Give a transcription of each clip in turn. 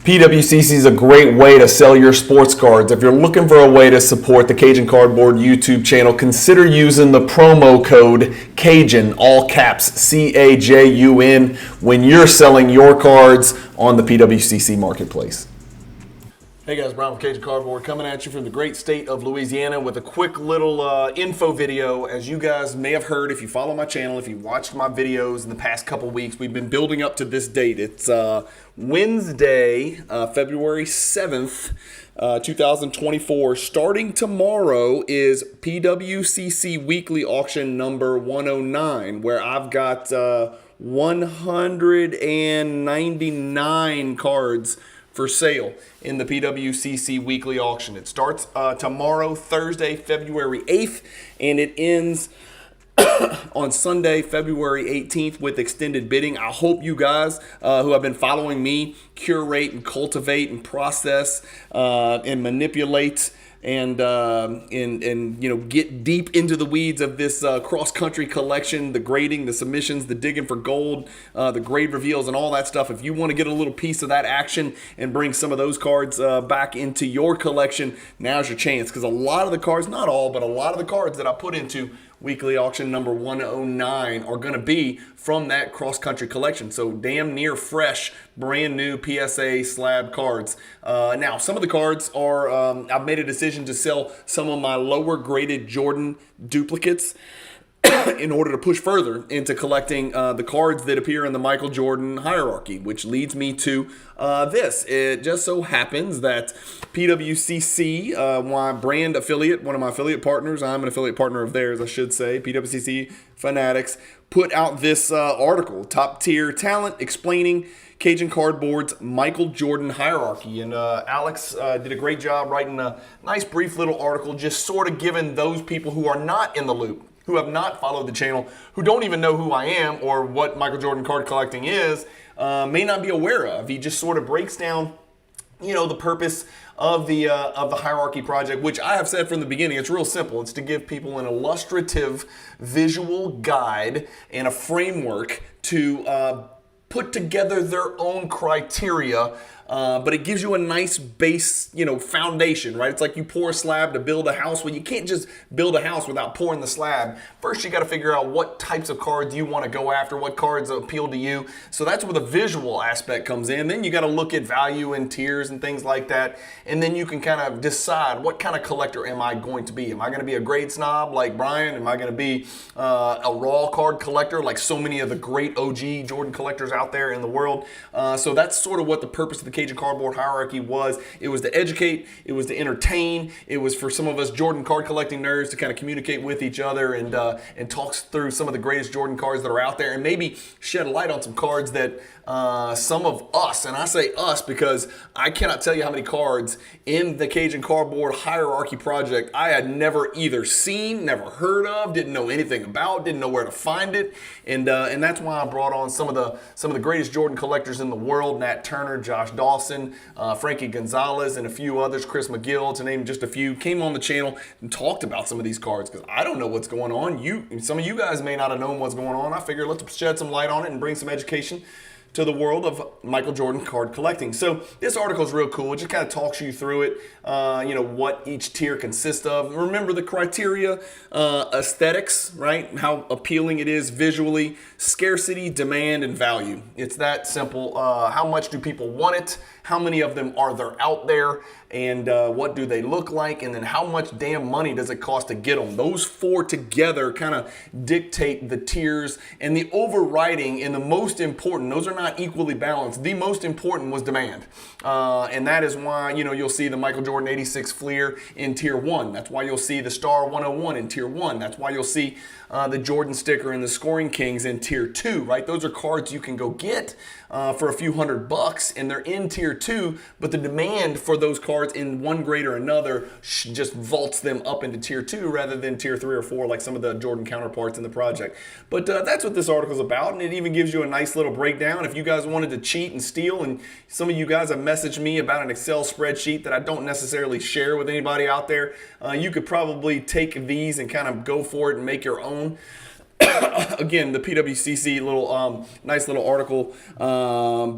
PWCC is a great way to sell your sports cards. If you're looking for a way to support the Cajun Cardboard YouTube channel, consider using the promo code Cajun, all caps, CAJUN, when you're selling your cards on the PWCC marketplace. Hey guys, Brian with Cajun Cardboard coming at you from the great state of Louisiana with a quick little info video. As you guys may have heard, if you follow my channel, if you watched my videos in the past couple weeks, we've been building up to this date. It's Wednesday, February 7th, 2024. Starting tomorrow is PWCC Weekly Auction number 109, where I've got 199 cards for sale in the PWCC Weekly Auction. It starts tomorrow, Thursday, February 8th, and it ends on Sunday, February 18th with extended bidding. I hope you guys who have been following me curate and cultivate and process and manipulate and you know, get deep into the weeds of this cross-country collection, the grading, the submissions, the digging for gold, the grade reveals, and all that stuff. If you want to get a little piece of that action and bring some of those cards back into your collection, now's your chance, because a lot of the cards, not all, but a lot of the cards that I put into Weekly Auction number 109 are going to be from that cross-country collection. So damn near fresh, brand new PSA slab cards. Now, some of the cards are, I've made a decision to sell some of my lower graded Jordan duplicates in order to push further into collecting the cards that appear in the Michael Jordan hierarchy, which leads me to this. It just so happens that PWCC, my brand affiliate, one of my affiliate partners, I'm an affiliate partner of theirs, I should say, PWCC Fanatics, put out this article, Top Tier Talent, explaining Cajun Cardboard's Michael Jordan hierarchy. And Alex did a great job writing a nice brief little article, just sort of giving those people who are not in the loop, who have not followed the channel, who don't even know who I am or what Michael Jordan card collecting is, may not be aware of. He just sort of breaks down, you know, the purpose of the hierarchy project, which I have said from the beginning. It's real simple. It's to give people an illustrative visual guide and a framework to put together their own criteria, but it gives you a nice base, you know, foundation, right? It's like you pour a slab to build a house. Well, you can't just build a house without pouring the slab. First, you got to figure out what types of cards you want to go after, what cards appeal to you. So that's where the visual aspect comes in. Then you got to look at value and tiers and things like that. And then you can kind of decide, what kind of collector am I going to be? Am I going to be a grade snob like Brian? Am I going to be a raw card collector like so many of the great OG Jordan collectors out there in the world? So that's sort of what the purpose of the Cajun Cardboard hierarchy was. It was to educate, it was to entertain, it was for some of us Jordan card collecting nerds to kind of communicate with each other and talk through some of the greatest Jordan cards that are out there, and maybe shed a light on some cards that some of us, and I say us because I cannot tell you how many cards in the Cajun Cardboard hierarchy project I had never either seen, never heard of, didn't know anything about, didn't know where to find it, and that's why I brought on some of the greatest Jordan collectors in the world: Nat Turner, Josh Dawson, Frankie Gonzalez, and a few others, Chris McGill, to name just a few, came on the channel and talked about some of these cards, because I don't know what's going on. Some of you guys may not have known what's going on. I figured let's shed some light on it and bring some education to the world of Michael Jordan card collecting. So this article is real cool. It just kind of talks you through it, you know, what each tier consists of. Remember the criteria: aesthetics, right? How appealing it is visually, scarcity, demand, and value. It's that simple. How much do people want it? How many of them are there out there? And what do they look like? And then how much damn money does it cost to get them? Those four together kind of dictate the tiers, and the overriding and the most important, those are not equally balanced. The most important was demand. And that is why, you know, you'll see the Michael Jordan 86 Fleer in tier 1. That's why you'll see the Star 101 in tier 1. That's why you'll see the Jordan sticker and the Scoring Kings in tier 2, right? Those are cards you can go get for a few $100, and they're in tier 2, but the demand for those cards in one grade or another just vaults them up into tier 2 rather than tier 3 or 4 like some of the Jordan counterparts in the project. But that's what this article is about, and it even gives you a nice little breakdown. If you guys wanted to cheat and steal, and some of you guys have messaged me about an Excel spreadsheet that I don't necessarily share with anybody out there, you could probably take these and kind of go for it and make your own. Again, the PWCC little nice little article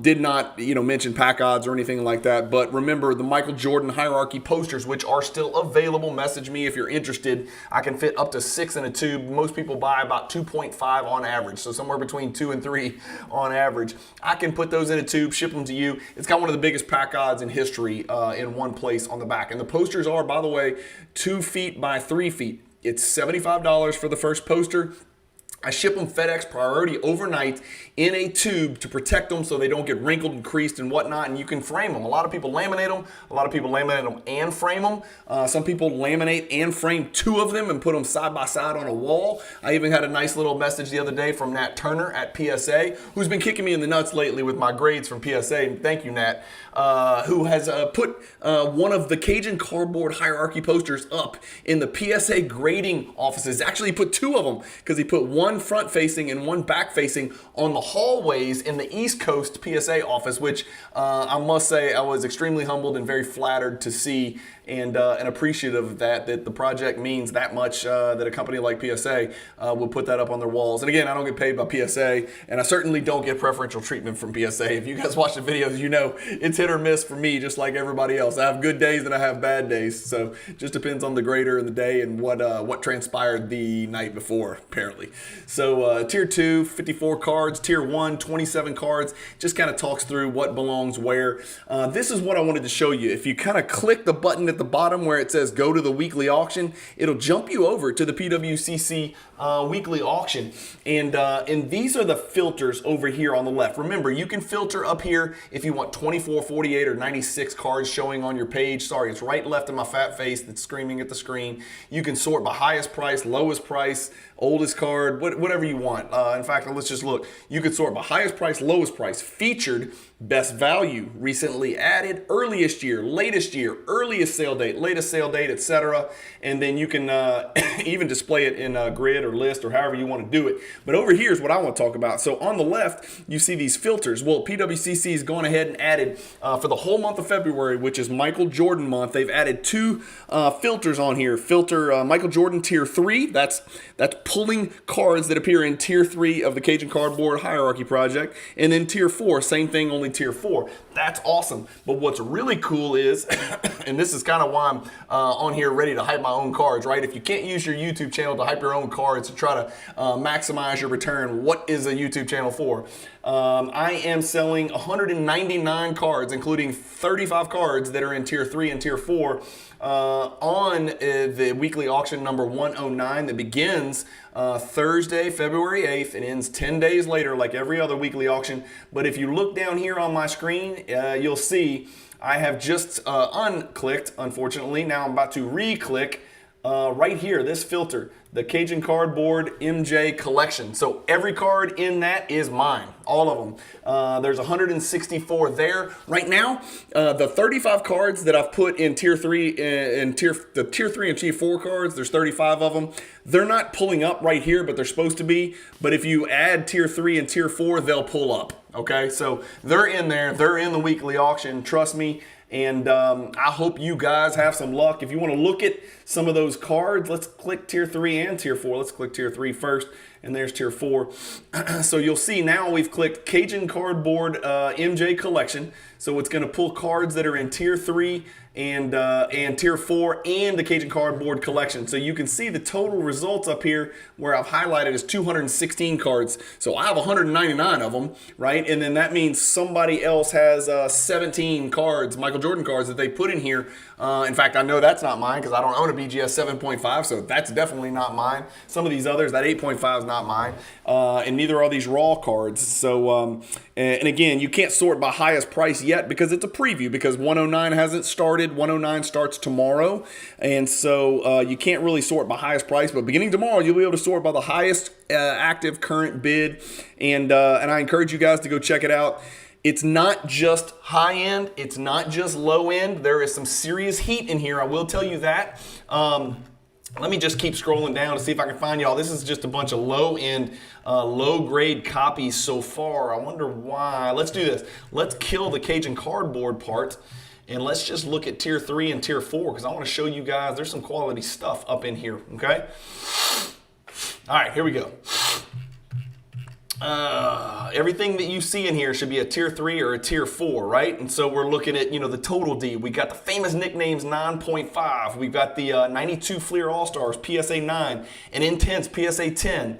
did not mention pack odds or anything like that. But remember, the Michael Jordan hierarchy posters, which are still available. Message me if you're interested. I can fit up to 6 in a tube. Most people buy about 2.5 on average, so somewhere between 2 and 3 on average. I can put those in a tube, ship them to you. It's got one of the biggest pack odds in history in one place on the back. And the posters are, by the way, 2 feet by 3 feet. It's $75 for the first poster. I ship them FedEx priority overnight in a tube to protect them so they don't get wrinkled and creased and whatnot, and you can frame them. A lot of people laminate them. A lot of people laminate them and frame them. Some people laminate and frame 2 of them and put them side by side on a wall. I even had a nice little message the other day from Nat Turner at PSA, who's been kicking me in the nuts lately with my grades from PSA. Thank you, Nat. Who has put one of the Cajun cardboard hierarchy posters up in the PSA grading offices. Actually, he put 2 of them because he put one front facing and one back facing on the hallways in the East Coast PSA office, which I must say I was extremely humbled and very flattered to see and appreciative of that the project means that much, that a company like PSA will put that up on their walls. And again, I don't get paid by PSA, and I certainly don't get preferential treatment from PSA. If you guys watch the videos, you know it's hit or miss for me, just like everybody else. I have good days and I have bad days, so it just depends on the grader and the day and what transpired the night before, apparently. So Tier 2, 54 cards. Tier 1, 27 cards. Just kind of talks through what belongs where. This is what I wanted to show you. If you kind of click the button at the bottom where it says go to the weekly auction, it'll jump you over to the PWCC weekly auction. And these are the filters over here on the left. Remember, you can filter up here if you want 24, 48, or 96 cards showing on your page. Sorry, it's right left of my fat face that's screaming at the screen. You can sort by highest price, lowest price, oldest card, whatever you want. In fact, let's just look. You could sort by highest price, lowest price, featured, best value, recently added, earliest year, earliest sale date, latest sale date, etc. And then you can even display it in a grid or list or however you want to do it. But over here is what I want to talk about. So on the left, you see these filters. Well, PWCC has gone ahead and added for the whole month of February, which is Michael Jordan month, they've added 2 filters on here. Filter Michael Jordan Tier 3. That's pulling cards that appear in Tier 3 of the Cajun Cardboard Hierarchy Project. And then Tier 4, same thing, only Tier 4. That's awesome. But what's really cool is, and this is kind of why I'm on here ready to hype my own cards, right? If you can't use your YouTube channel to hype your own cards to try to maximize your return, what is a YouTube channel for? I am selling 199 cards, including 35 cards that are in Tier 3 and Tier 4 on the weekly auction number 109 that begins Thursday, February 8th and ends 10 days later like every other weekly auction. But if you look down here on my screen, you'll see I have just unclicked, unfortunately. Now I'm about to re-click right here, this filter, the Cajun Cardboard MJ Collection. So every card in that is mine, all of them. There's 164 there. Right now, the 35 cards that I've put in Tier 3, the Tier 3 and Tier 4 cards, there's 35 of them. They're not pulling up right here, but they're supposed to be. But if you add Tier 3 and Tier 4, they'll pull up, okay? So they're in there. They're in the weekly auction, trust me. And I hope you guys have some luck. If you want to look at some of those cards, let's click Tier 3 and Tier 4. Let's click Tier 3 first, and there's Tier 4. So you'll see now we've clicked Cajun Cardboard MJ Collection. So it's going to pull cards that are in Tier 3 and Tier 4 and the Cajun Cardboard Collection. So you can see the total results up here where I've highlighted is 216 cards. So I have 199 of them, right? And then that means somebody else has 17 cards, Michael Jordan cards, that they put in here. In fact, I know that's not mine because I don't own a BGS 7.5, so that's definitely not mine. Some of these others, that 8.5 is not mine, and neither are these raw cards. So, and again, you can't sort by highest price yet because it's a preview, because 109 hasn't started. 109 starts tomorrow, and so you can't really sort by highest price, but beginning tomorrow, you'll be able to sort by the highest active current bid, and I encourage you guys to go check it out. It's not just high end, it's not just low end. There is some serious heat in here, I will tell you that. Let me just keep scrolling down to see if I can find y'all. This is just a bunch of low-end, low-grade copies so far. I wonder why. Let's do this. Let's kill the Cajun Cardboard part, and let's just look at Tier 3 and Tier 4, because I want to show you guys there's some quality stuff up in here, okay? All right, here we go. Everything that you see in here should be a tier 3 or a tier 4, right? And so we're looking at, the total D. We got the famous nicknames 9.5. We've got the 92 Fleer All-Stars PSA 9, and Intense PSA 10.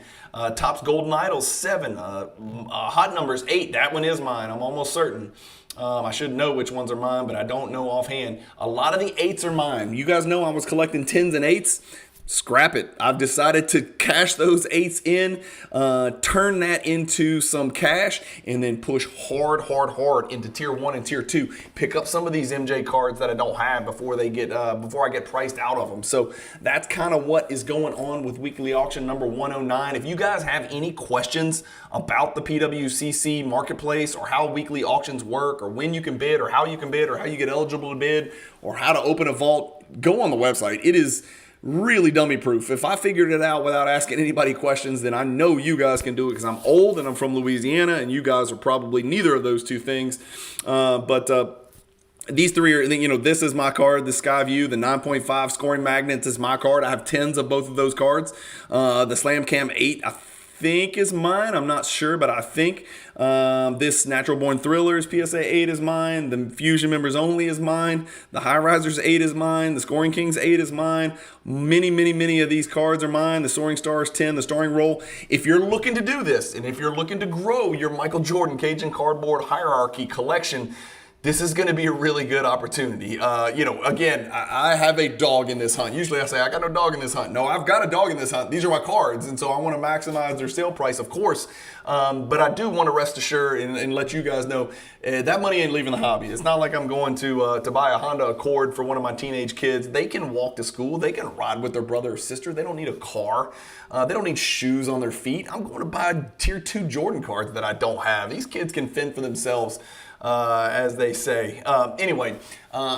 Topps Golden Idols 7. Hot Numbers 8. That one is mine. I'm almost certain. I should know which ones are mine, but I don't know offhand. A lot of the 8s are mine. You guys know I was collecting 10s and 8s. Scrap it. I've decided to cash those 8s in, turn that into some cash, and then push hard into tier 1 and tier 2. Pick up some of these MJ cards that I don't have before I get priced out of them. So that's kind of what is going on with weekly auction number 109. If you guys have any questions about the PWCC marketplace, or how weekly auctions work, or when you can bid, or how you can bid, or how you get eligible to bid, or how to open a vault, go on the website. It is really dummy proof. If I figured it out without asking anybody questions, then I know you guys can do it, because I'm old and I'm from Louisiana, and you guys are probably neither of those two things. These three are, this is my card, the Skyview, the 9.5 scoring magnets is my card. I have 10s of both of those cards. The Slam Cam 8, I think is mine. I'm not sure, but I think this Natural Born Thrillers PSA 8 is mine. The Fusion Members Only is mine. The High Risers 8 is mine. The Scoring Kings 8 is mine. Many of these cards are mine. The Soaring Stars 10, the Starring Roll. If you're looking to do this, and if you're looking to grow your Michael Jordan Cajun Cardboard Hierarchy collection, this is going to be a really good opportunity. Again, I have a dog in this hunt. Usually I say, I got no dog in this hunt. No, I've got a dog in this hunt. These are my cards, and so I want to maximize their sale price, of course. But I do want to rest assured and let you guys know that money ain't leaving the hobby. It's not like I'm going to buy a Honda Accord for one of my teenage kids. They can walk to school. They can ride with their brother or sister. They don't need a car. They don't need shoes on their feet. I'm going to buy tier 2 Jordan cards that I don't have. These kids can fend for themselves, as they say. Anyway,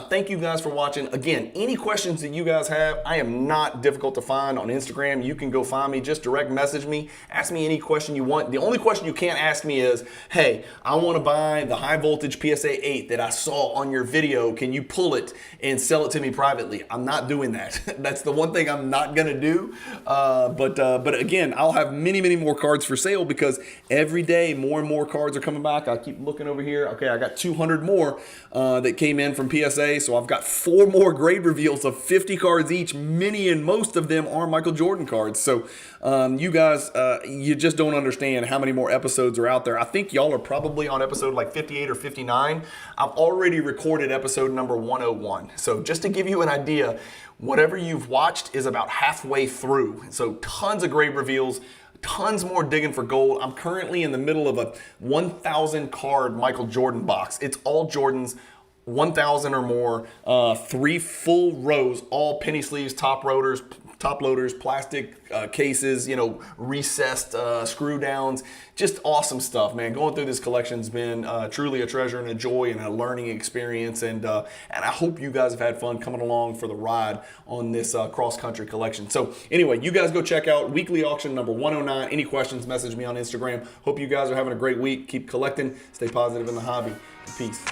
thank you guys for watching. Again, any questions that you guys have, I am not difficult to find on Instagram. You can go find me, just direct message me, ask me any question you want. The only question you can't ask me is, hey, I want to buy the high voltage PSA 8 that I saw on your video. Can you pull it and sell it to me privately? I'm not doing that. That's the one thing I'm not gonna do. But again, I'll have many more cards for sale, because every day more and more cards are coming back. I keep looking over here. Okay, I got 200 more that came in from PSA, so I've got 4 more grade reveals of 50 cards each. Many and most of them are Michael Jordan cards. So you guys, you just don't understand how many more episodes are out there. I think y'all are probably on episode like 58 or 59. I've already recorded episode number 101. So just to give you an idea, whatever you've watched is about halfway through. So tons of grade reveals, tons more digging for gold. I'm currently in the middle of a 1,000 card Michael Jordan box. It's all Jordans, 1,000 or more, 3 full rows, all penny sleeves, top loaders, plastic cases, recessed screw downs. Just awesome stuff, man. Going through this collection's been truly a treasure and a joy and a learning experience, and I hope you guys have had fun coming along for the ride on this cross-country collection. So anyway, you guys go check out weekly auction number 109. Any questions, message me on Instagram. Hope you guys are having a great week. Keep collecting. Stay positive in the hobby. Peace.